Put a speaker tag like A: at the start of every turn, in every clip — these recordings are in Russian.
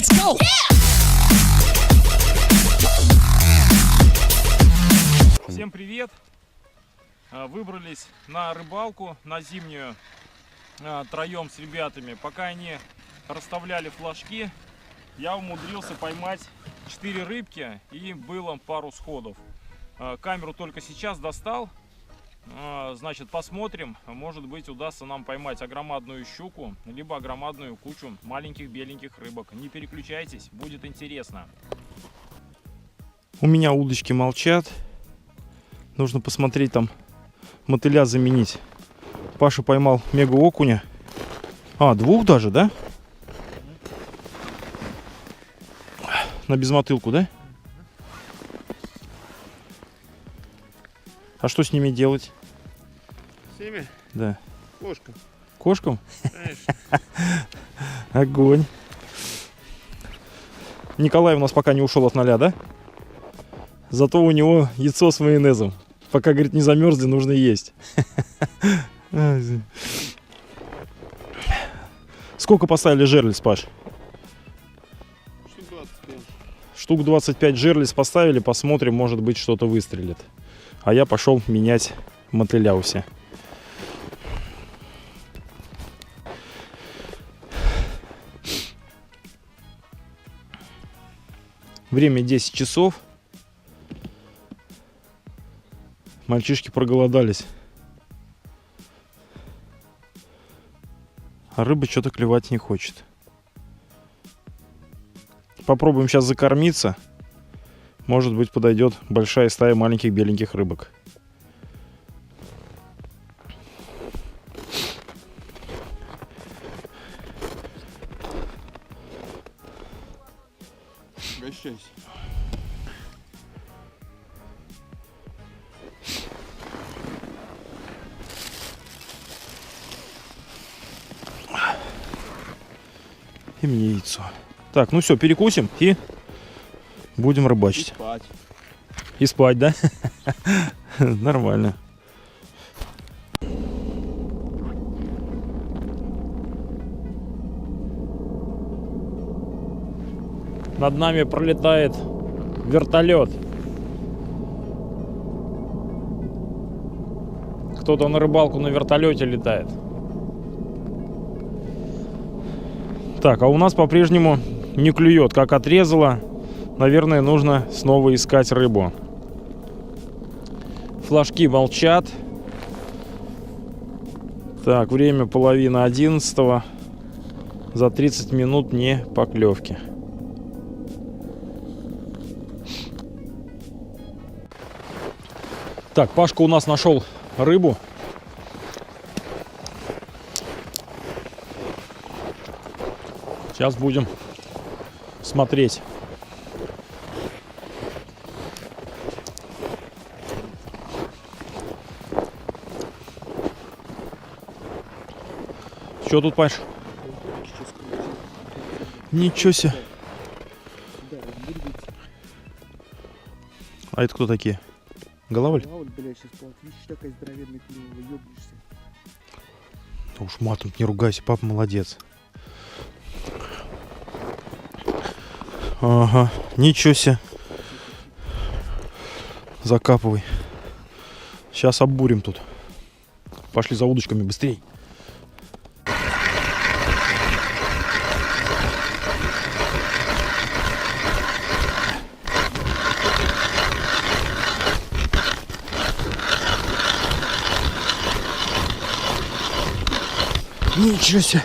A: Let's go!
B: Всем привет! Выбрались на рыбалку, на зимнюю, троем с ребятами. Пока они расставляли флажки, я умудрился поймать 4 рыбки и было пару сходов. Камеру только сейчас достал. Значит, посмотрим, может быть, удастся нам поймать огромадную щуку, либо огромадную кучу маленьких беленьких рыбок. Не переключайтесь, будет интересно.
C: У меня удочки молчат. Нужно посмотреть, там мотыля заменить. Паша поймал мега окуня. Двух даже, да? На безмотылку, да? А что с ними делать?
D: С ними?
C: Да.
D: Кошкам.
C: Кошкам?
D: Конечно.
C: Огонь. Николай у нас пока не ушел от 0, да? Зато у него яйцо с майонезом. Пока, говорит, не замерзли, нужно есть. Сколько поставили жерлиц, Паш?
D: Штук 25.
C: Штук 25 жерлиц поставили, посмотрим, может быть, что-то выстрелит. А я пошел менять мотыля у себя. Время 10 часов. Мальчишки проголодались. А рыба что-то клевать не хочет. Попробуем сейчас закормиться. Может быть, подойдет большая стая маленьких беленьких рыбок.
D: Угощайся.
C: И мне яйцо. Так, ну все, перекусим и будем рыбачить.
D: И спать.
C: И спать, да? Нормально. Над нами пролетает вертолет. Кто-то на рыбалку на вертолете летает. Так, а у нас по-прежнему не клюет, как отрезало. Наверное, нужно снова искать рыбу. Флажки молчат. Так, время 10:30. За 30 минут не поклевки. Так, Пашка у нас нашел рыбу. Сейчас будем смотреть. Что тут, Паш? Ничего себе. А это кто такие? Головоль?
D: Бля, сейчас видишь, такая здоровенная клюва, ёбнешься.
C: Да уж матом не ругайся, папа молодец. Ага, ничего себе. Закапывай. Сейчас оббурим тут. Пошли за удочками быстрей. Ничего себе.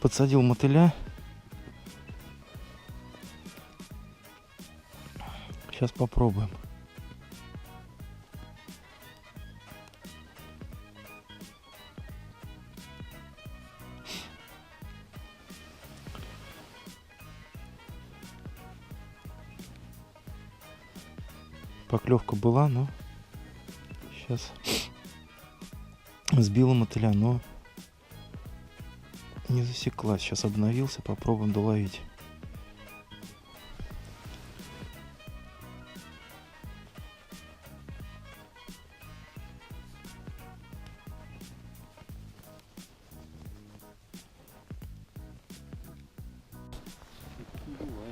C: Подсадил мотыля. Сейчас попробуем. Поклевка была, но Сейчас сбила мотыля, но не засеклась. Сейчас обновился, попробуем доловить.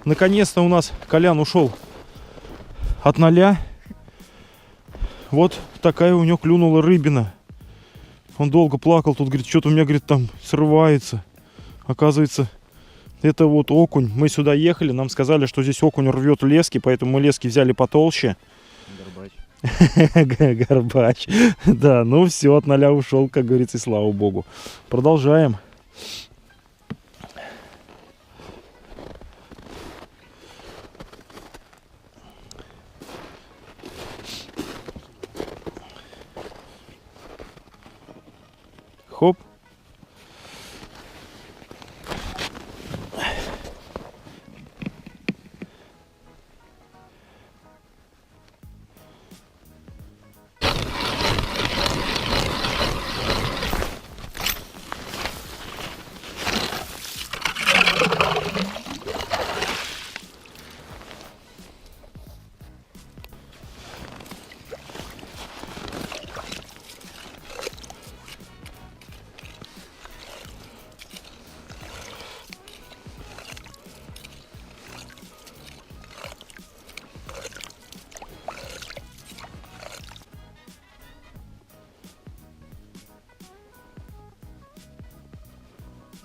C: Наконец-то у нас Колян ушел от 0. Вот такая у него клюнула рыбина. Он долго плакал, тут говорит, что-то у меня, говорит, там срывается. Оказывается, это вот окунь. Мы сюда ехали, нам сказали, что здесь окунь рвет лески, поэтому мы лески взяли потолще.
D: Горбач.
C: Горбач. Да, ну все, от 0 ушел, как говорится, и слава богу. Продолжаем. Хоп.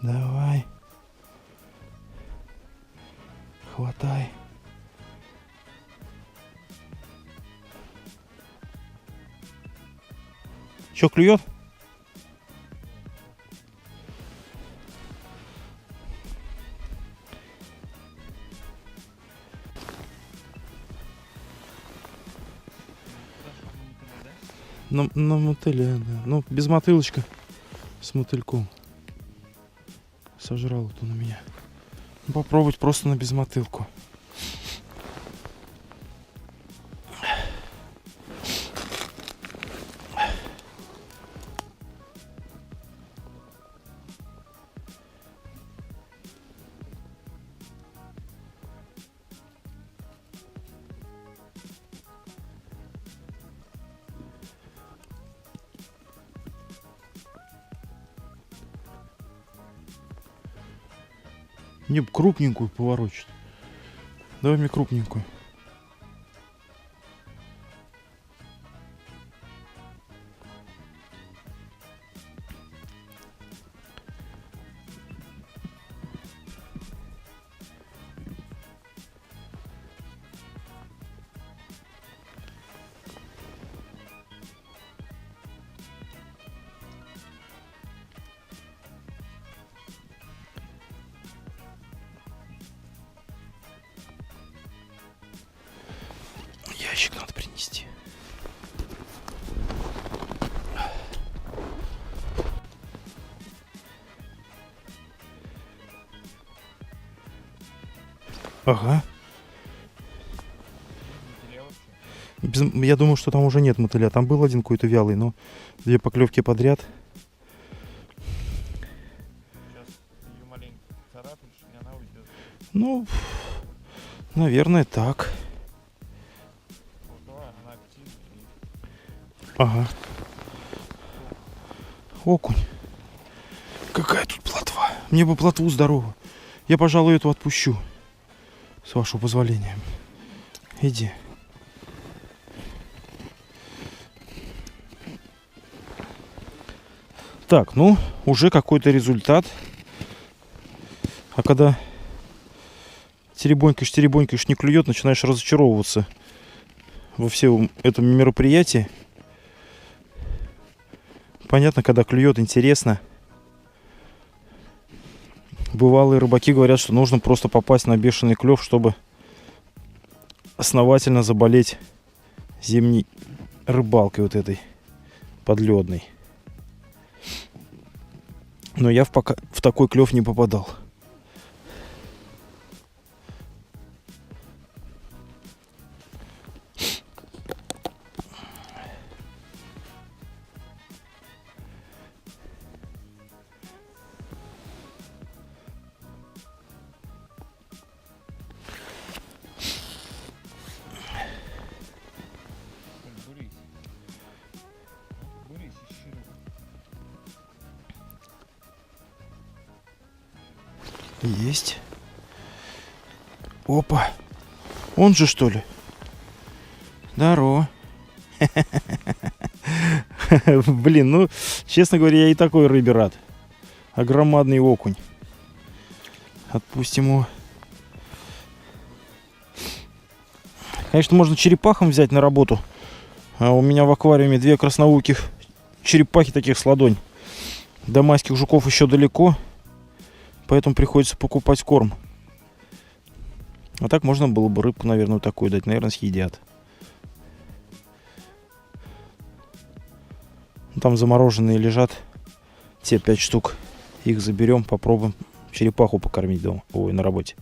C: Давай. Хватай. Че, клюет? На мотыля, да. Ну, без мотылочка. С мотыльком. Сожрал вот он у меня. Попробовать просто на безмотылку. Мне бы крупненькую поворочить. Давай мне крупненькую. Ящик надо принести. Ага. Я думаю, что там уже нет мотыля. Там был один какой-то вялый, но 2 поклевки подряд.
B: Сейчас ее маленько царапаешь, и она уйдет.
C: Ну, наверное, так.
B: Она активная.
C: Ага. Окунь. Какая тут плотва. Мне бы плотву здоровую. Я, пожалуй, эту отпущу. С вашего позволения. Иди. Так, ну, уже какой-то результат. А когда теребонькаешь, не клюет, начинаешь разочаровываться во всем этом мероприятии. Понятно, когда клюет, интересно. Бывалые рыбаки говорят, что нужно просто попасть на бешеный клев, чтобы основательно заболеть зимней рыбалкой вот этой подледной. Но я пока в такой клев не попадал. Есть. Опа. Он же, что ли? Здорово. Блин, ну, честно говоря, я и такой рыбе рад. А громадный окунь. Отпустим его. Конечно, можно черепахам взять на работу. А у меня в аквариуме 2 красноухих черепахи таких с ладонь. До майских жуков еще далеко. Поэтому приходится покупать корм. А так можно было бы рыбку, наверное, вот такую дать. Наверное, съедят. Там замороженные лежат. Те 5 штук. Их заберем, попробуем черепаху покормить дома. Ой, на работе.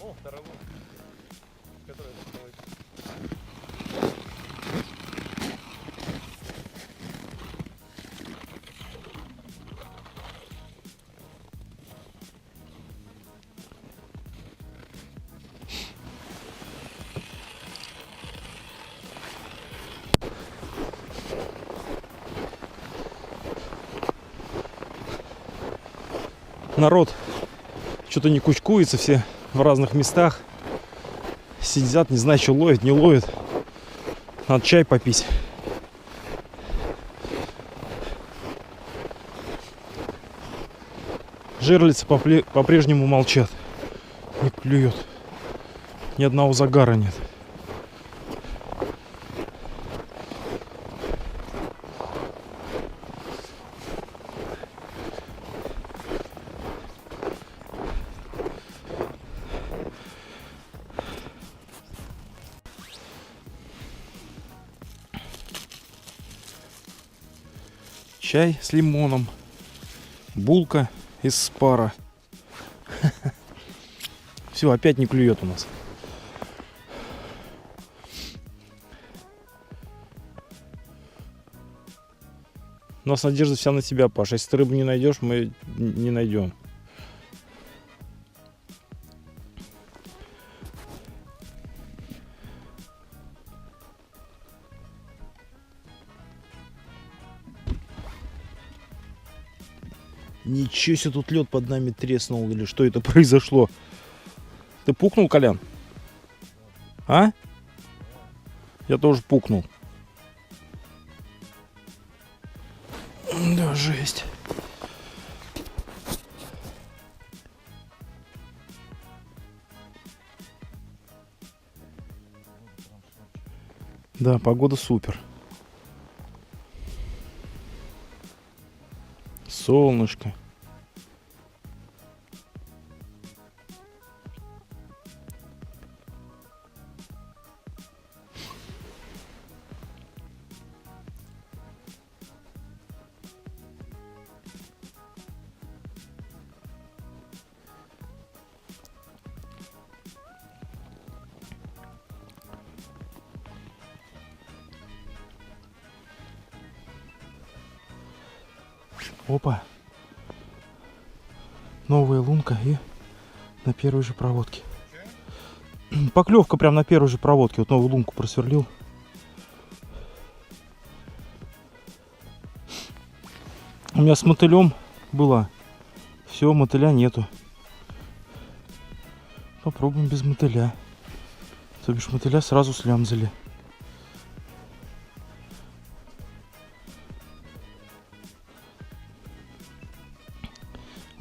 B: О, вторая лунка, которая закрывает.
C: Народ что-то не кучкуется, все в разных местах. Сидят, не знаю, что ловят, не ловят. Надо чай попить. Жерлицы по-прежнему молчат. Не клюют. Ни одного загара нет. Чай с лимоном. Булка из спара. Все, опять не клюет у нас. У нас надежда вся на тебя, Паша. Если ты рыбу не найдешь, мы не найдем. Ничего себе, тут лед под нами треснул. Или что это произошло? Ты пукнул, Колян? А? Я тоже пукнул. Да, жесть. Да, погода супер. Солнышко. Опа. Новая лунка и на первой же проводке. Поклевка прям на первой же проводке. Вот новую лунку просверлил. У меня с мотылем была. Все, мотыля нету. Попробуем без мотыля. То бишь мотыля сразу слямзали.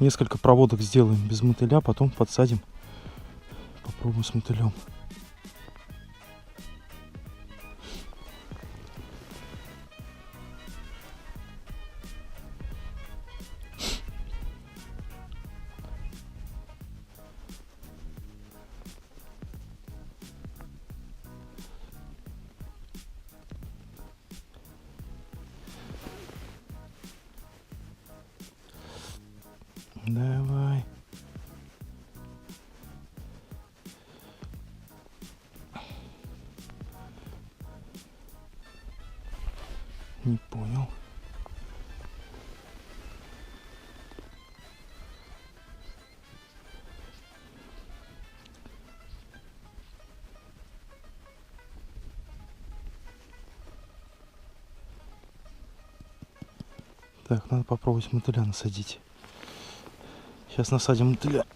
C: Несколько проводок сделаем без мотыля, потом подсадим. Попробуем с мотылем. Давай. Не понял. Так, надо попробовать мотыля насадить. Сейчас насадим мотыля.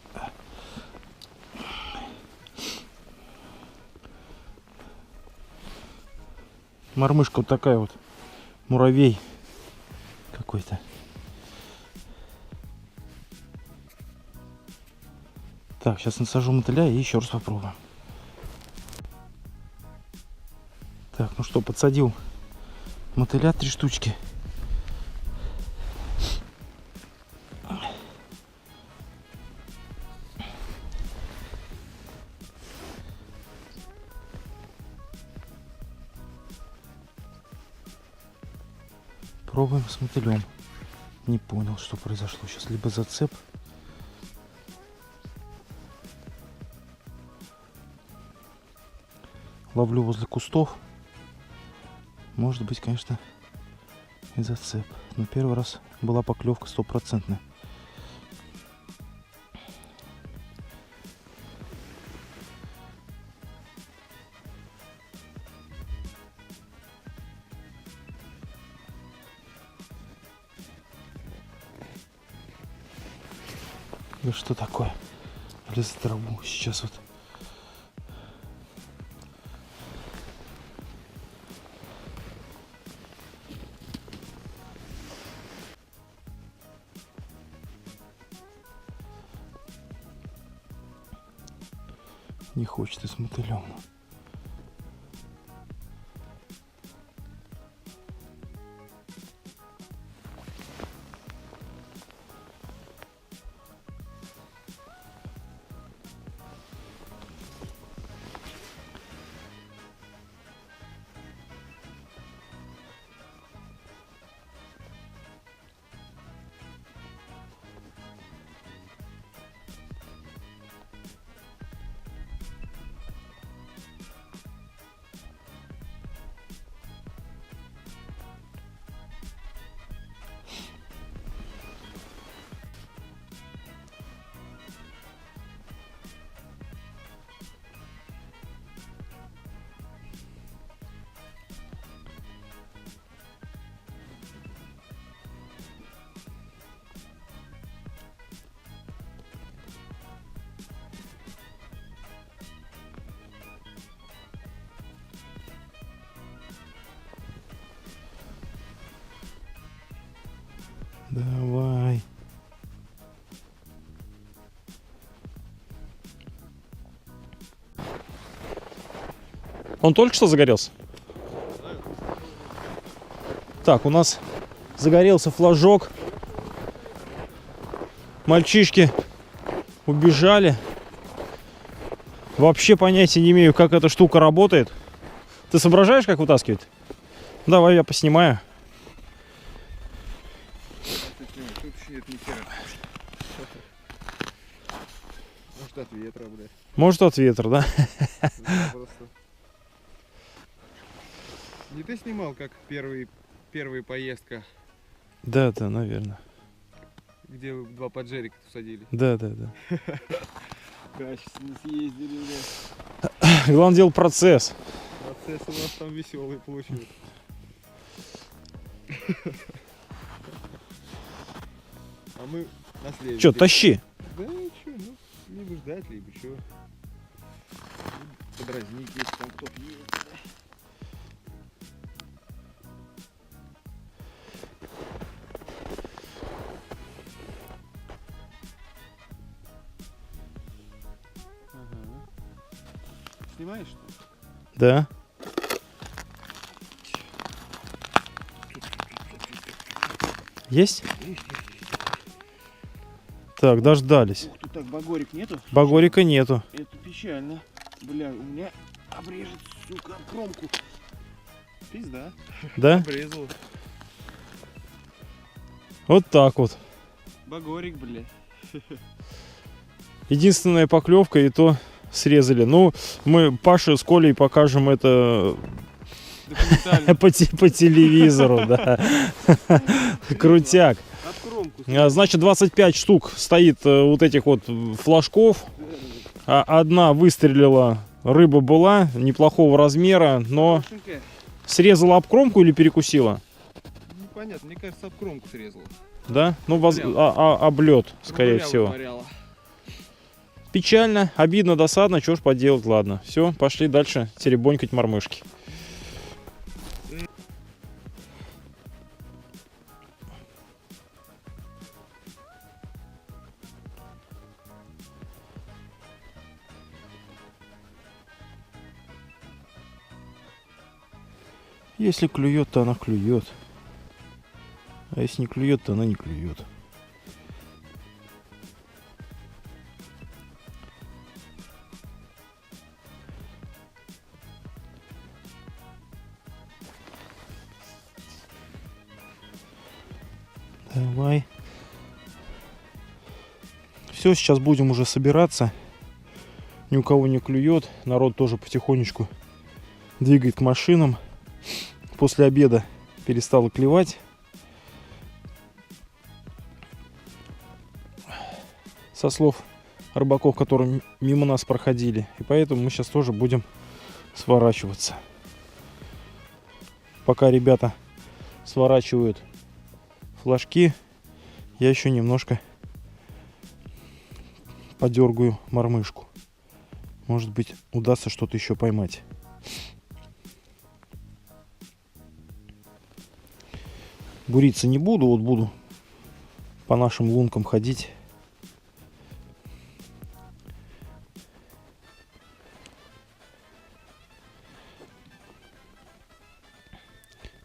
C: Мормышка вот такая вот. Муравей какой-то. Так, сейчас насажу мотыля и еще раз попробуем. Так, ну что, подсадил мотыля 3 штучки. Пробуем с мотылем. Не понял, что произошло. Сейчас либо зацеп. Ловлю возле кустов. Может быть, конечно, и зацеп. Но первый раз была поклевка стопроцентная. Да что такое? Лез в траву. Сейчас вот. Не хочет и с мотылем. Давай. Он только что загорелся? Так, у нас загорелся флажок. Мальчишки убежали. Вообще понятия не имею, как эта штука работает. Ты соображаешь, как вытаскивать? Давай я поснимаю.
D: Тут нет ни хера. Может от ветра, блядь.
C: Может от ветра, да?
D: Да, просто. Не ты снимал, как первая поездка,
C: Да, наверное.
D: где вы 2 поджерика садили?
C: Да.
D: Качественно съездили, блядь.
C: Главное дело процесс.
D: Процесс у нас там веселый получился. А мы на следующий.
C: Че, тащи.
D: Да ничего, ну, либо ждать, либо что. Подразнить, если там кто-то есть. понимаешь?
C: Да. Есть? Так, дождались.
D: Ух ты, так, багорик нету?
C: Багорика нету.
D: Это печально. Бля, у меня обрежет, сука, кромку. Пизда.
C: Да?
D: Обрезал.
C: Вот так вот.
D: Багорик, бля.
C: Единственная поклевка, и то срезали. Ну, мы Паше с Колей покажем это
D: Документально.
C: по телевизору, да. Крутяк.
D: Об кромку.
C: Значит, 25 штук стоит вот этих вот флажков. Одна выстрелила, рыба была неплохого размера, но
D: Хорошенькая.
C: срезала об кромку или перекусила?
D: Непонятно, мне кажется, об кромку срезал.
C: Да? Ну, об лед, скорее
D: Рубля
C: всего.
D: вытворяла.
C: Печально, обидно, досадно, что ж поделать, ладно. Все, пошли дальше теребонькать мормышки. Если клюет, то она клюет. А если не клюет, то она не клюет. Давай. Все, сейчас будем уже собираться. Ни у кого не клюет. Народ тоже потихонечку двигает к машинам. После обеда перестало клевать. Со слов рыбаков, которые мимо нас проходили. И поэтому мы сейчас тоже будем сворачиваться. Пока ребята сворачивают флажки, я еще немножко подергаю мормышку. Может быть, удастся что-то еще поймать. Буриться не буду, вот буду по нашим лункам ходить.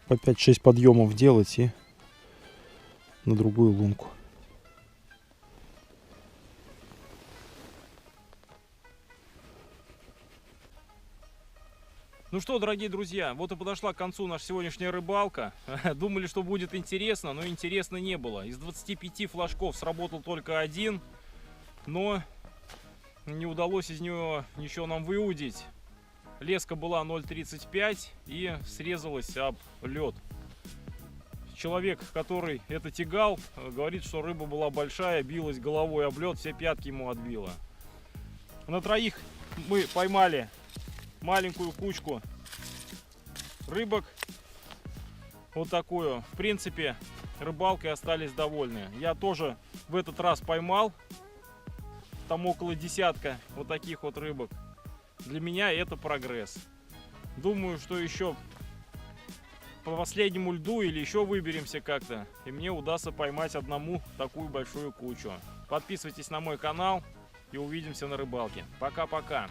C: По 5-6 подъемов делать и на другую лунку.
B: Ну что, дорогие друзья, вот и подошла к концу наша сегодняшняя рыбалка. Думали, что будет интересно, но интересно не было. Из 25 флажков сработал только один, но не удалось из него ничего нам выудить. Леска была 0,35 и срезалась об лед. Человек, который это тягал, говорит, что рыба была большая, билась головой об лед, все пятки ему отбила. На троих мы поймали маленькую кучку рыбок. Вот такую. В принципе, рыбалкой остались довольны. Я тоже в этот раз поймал там около десятка вот таких вот рыбок. Для меня это прогресс. Думаю, что еще по последнему льду или еще выберемся как-то, и мне удастся поймать одному такую большую кучу. Подписывайтесь на мой канал и увидимся на рыбалке. Пока-пока.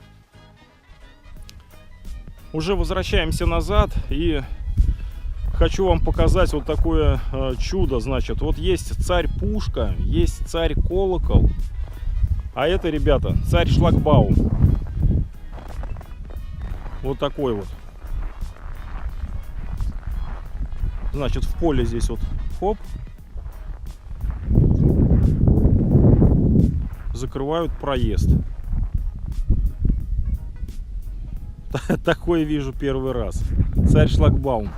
C: Уже возвращаемся назад, и хочу вам показать вот такое чудо. Значит, вот есть царь-пушка, есть царь-колокол, а это, ребята, царь-шлагбаум. Вот такой вот. Значит, в поле здесь вот хоп, закрывают проезд. Такое вижу первый раз. Царь-шлагбаум.